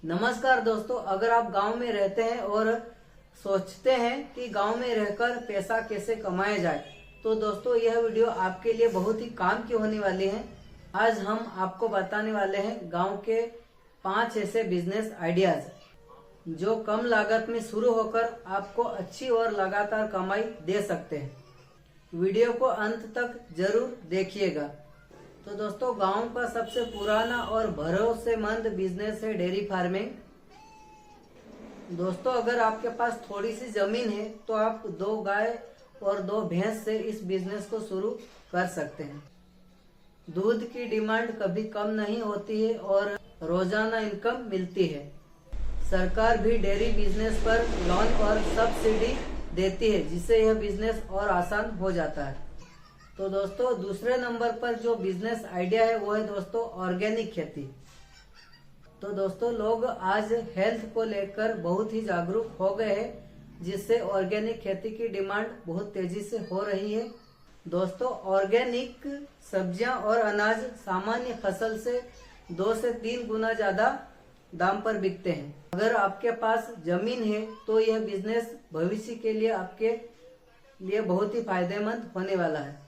नमस्कार दोस्तों, अगर आप गांव में रहते हैं और सोचते हैं कि गांव में रहकर पैसा कैसे कमाया जाए, तो दोस्तों यह वीडियो आपके लिए बहुत ही काम की होने वाली है। आज हम आपको बताने वाले हैं गांव के 5 ऐसे बिजनेस आइडियाज जो कम लागत में शुरू होकर आपको अच्छी और लगातार कमाई दे सकते हैं। वीडियो को अंत तक जरूर देखिएगा। तो दोस्तों, गांव का सबसे पुराना और भरोसेमंद बिजनेस है डेयरी फार्मिंग। दोस्तों, अगर आपके पास थोड़ी सी जमीन है तो आप 2 गाय और 2 भैंस से इस बिजनेस को शुरू कर सकते हैं। दूध की डिमांड कभी कम नहीं होती है और रोजाना इनकम मिलती है। सरकार भी डेयरी बिजनेस पर लोन और सब्सिडी देती है, जिससे यह बिजनेस और आसान हो जाता है। तो दोस्तों, दूसरे नंबर पर जो बिजनेस आइडिया है वो है दोस्तों ऑर्गेनिक खेती। तो दोस्तों, लोग आज हेल्थ को लेकर बहुत ही जागरूक हो गए हैं, जिससे ऑर्गेनिक खेती की डिमांड बहुत तेजी से हो रही है। दोस्तों, ऑर्गेनिक सब्जियां और अनाज सामान्य फसल से 2 से 3 गुना ज्यादा दाम पर बिकते हैं। अगर आपके पास जमीन है तो यह बिजनेस भविष्य के लिए आपके लिए बहुत ही फायदेमंद होने वाला है।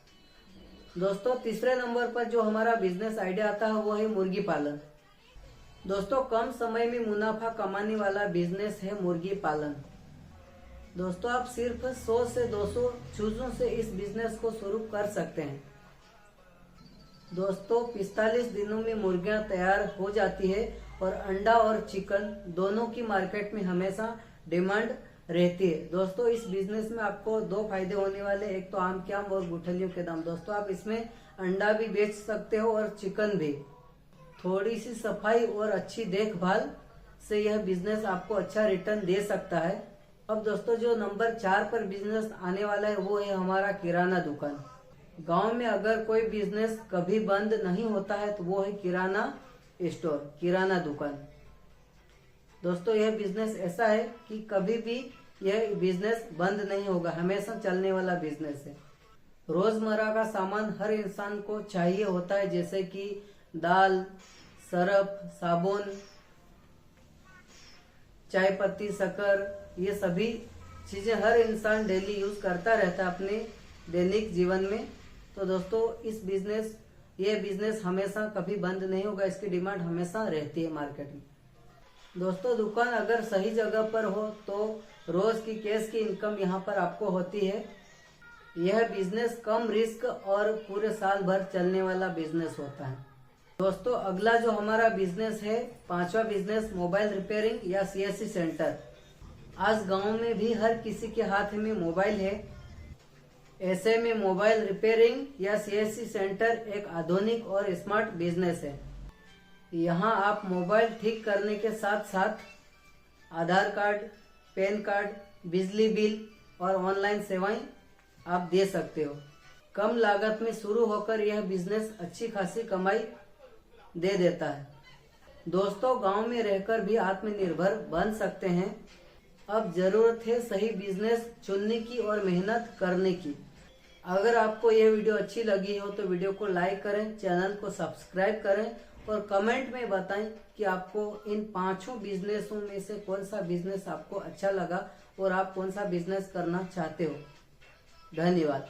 दोस्तों, तीसरे नंबर पर जो हमारा बिजनेस आइडिया आता है वो है मुर्गी पालन। दोस्तों, कम समय में मुनाफा कमाने वाला बिजनेस है मुर्गी पालन। दोस्तों, आप सिर्फ 100 से 200 चूजों से इस बिजनेस को शुरू कर सकते हैं। दोस्तों, 45 दिनों में मुर्गियां तैयार हो जाती है और अंडा और चिकन दोनों की मार्केट में हमेशा डिमांड रहती है। दोस्तों, इस बिजनेस में आपको 2 फायदे होने वाले, एक तो आम के आम और गुठलियों के दाम। दोस्तों, आप इसमें अंडा भी बेच सकते हो और चिकन भी। थोड़ी सी सफाई और अच्छी देखभाल से यह बिजनेस आपको अच्छा रिटर्न दे सकता है। अब दोस्तों, जो नंबर 4 पर बिजनेस आने वाला है वो है हमारा किराना दुकान। गांव में अगर कोई बिजनेस कभी बंद नहीं होता है तो वो है किराना स्टोर, किराना दुकान। दोस्तों, यह बिजनेस ऐसा है कि कभी भी यह बिजनेस बंद नहीं होगा, हमेशा चलने वाला बिजनेस है। रोजमर्रा का सामान हर इंसान को चाहिए होता है, जैसे कि दाल, सरफ, साबुन, चाय पत्ती, शक्कर, ये सभी चीजें हर इंसान डेली यूज करता रहता है अपने दैनिक जीवन में। तो दोस्तों, ये बिजनेस हमेशा कभी बंद नहीं होगा, इसकी डिमांड हमेशा रहती है मार्केट में। दोस्तों, दुकान अगर सही जगह पर हो तो रोज की कैश की इनकम यहाँ पर आपको होती है। यह बिजनेस कम रिस्क और पूरे साल भर चलने वाला बिजनेस होता है। दोस्तों, अगला जो हमारा बिजनेस है, 5वां बिजनेस, मोबाइल रिपेयरिंग या CSC सेंटर। आज गांव में भी हर किसी के हाथ में मोबाइल है। ऐसे में मोबाइल रिपेयरिंग या CSC सेंटर एक आधुनिक और स्मार्ट बिजनेस है। यहाँ आप मोबाइल ठीक करने के साथ साथ आधार कार्ड, पैन कार्ड, बिजली बिल और ऑनलाइन सेवाएं आप दे सकते हो। कम लागत में शुरू होकर यह बिजनेस अच्छी खासी कमाई दे देता है। दोस्तों, गांव में रहकर भी आत्मनिर्भर बन सकते हैं। अब जरूरत है सही बिजनेस चुनने की और मेहनत करने की। अगर आपको यह वीडियो अच्छी लगी हो तो वीडियो को लाइक करें, चैनल को सब्सक्राइब करें और कमेंट में बताएं कि आपको इन 5 बिजनेसों में से कौन सा बिजनेस आपको अच्छा लगा और आप कौन सा बिजनेस करना चाहते हो। धन्यवाद।